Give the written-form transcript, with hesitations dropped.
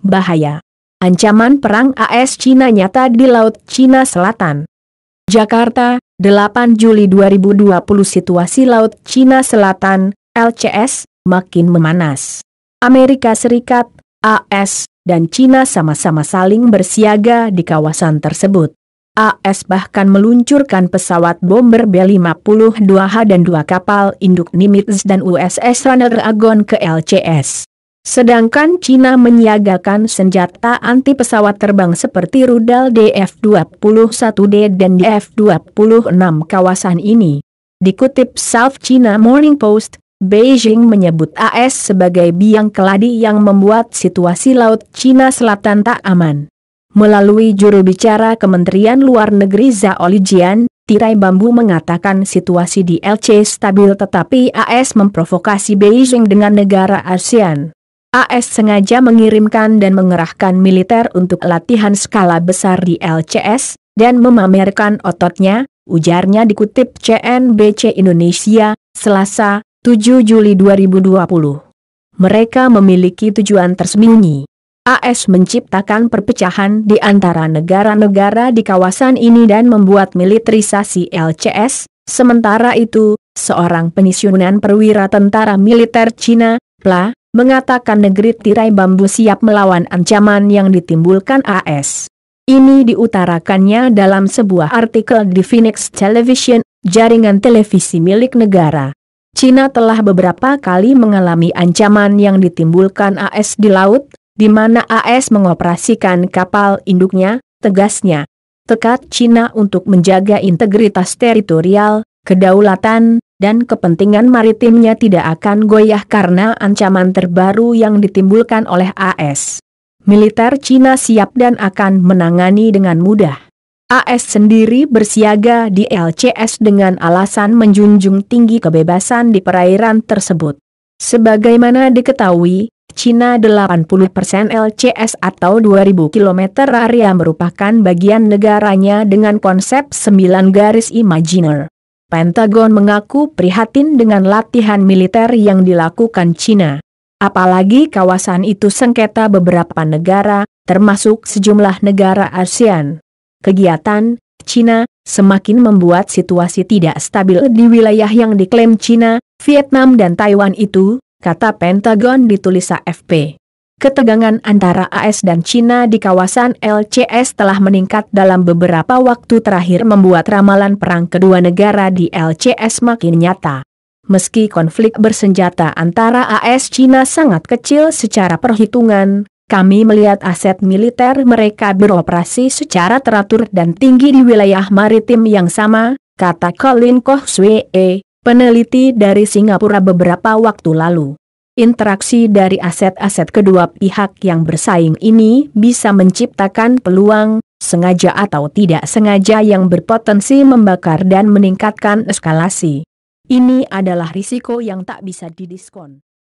bahaya. Ancaman perang AS-Cina nyata di Laut Cina Selatan. Jakarta, 8 Juli 2020. Situasi Laut Cina Selatan, LCS, makin memanas. Amerika Serikat, AS, dan Cina sama-sama saling bersiaga di kawasan tersebut. AS bahkan meluncurkan pesawat bomber B-52H dan 2 kapal induk Nimitz dan USS Ronald Reagan ke LCS. Sedangkan Cina menyiagakan senjata anti pesawat terbang seperti rudal DF-21D dan DF-26 kawasan ini. Dikutip South China Morning Post, Beijing menyebut AS sebagai biang keladi yang membuat situasi Laut Cina Selatan tak aman. Melalui juru bicara Kementerian Luar Negeri Zhao Lijian, Tirai Bambu mengatakan situasi di LC stabil tetapi AS memprovokasi Beijing dengan negara ASEAN. AS sengaja mengirimkan dan mengerahkan militer untuk latihan skala besar di LCS, dan memamerkan ototnya, ujarnya dikutip CNBC Indonesia, Selasa, 7 Juli 2020. Mereka memiliki tujuan tersembunyi. AS menciptakan perpecahan di antara negara-negara di kawasan ini dan membuat militerisasi LCS, sementara itu, seorang pensiunan perwira tentara militer Cina, PLA, mengatakan negeri Tirai Bambu siap melawan ancaman yang ditimbulkan AS. Ini diutarakannya dalam sebuah artikel di Phoenix Television, jaringan televisi milik negara. Cina telah beberapa kali mengalami ancaman yang ditimbulkan AS di laut, di mana AS mengoperasikan kapal induknya, tegasnya. Tekad Cina untuk menjaga integritas teritorial, kedaulatan, dan kepentingan maritimnya tidak akan goyah karena ancaman terbaru yang ditimbulkan oleh AS. Militer Cina siap dan akan menangani dengan mudah. AS sendiri bersiaga di LCS dengan alasan menjunjung tinggi kebebasan di perairan tersebut. Sebagaimana diketahui, Cina 80% LCS atau 2000 km area merupakan bagian negaranya dengan konsep 9 garis imajiner. Pentagon mengaku prihatin dengan latihan militer yang dilakukan Cina. Apalagi kawasan itu sengketa beberapa negara, termasuk sejumlah negara ASEAN. Kegiatan Cina semakin membuat situasi tidak stabil di wilayah yang diklaim Cina, Vietnam dan Taiwan itu, kata Pentagon ditulis AFP. Ketegangan antara AS dan Cina di kawasan LCS telah meningkat dalam beberapa waktu terakhir membuat ramalan perang kedua negara di LCS makin nyata. Meski konflik bersenjata antara AS Cina sangat kecil secara perhitungan, kami melihat aset militer mereka beroperasi secara teratur dan tinggi di wilayah maritim yang sama, kata Colin Koh Swee, peneliti dari Singapura beberapa waktu lalu. Interaksi dari aset-aset kedua pihak yang bersaing ini bisa menciptakan peluang, sengaja atau tidak sengaja yang berpotensi membakar dan meningkatkan eskalasi. Ini adalah risiko yang tak bisa didiskon.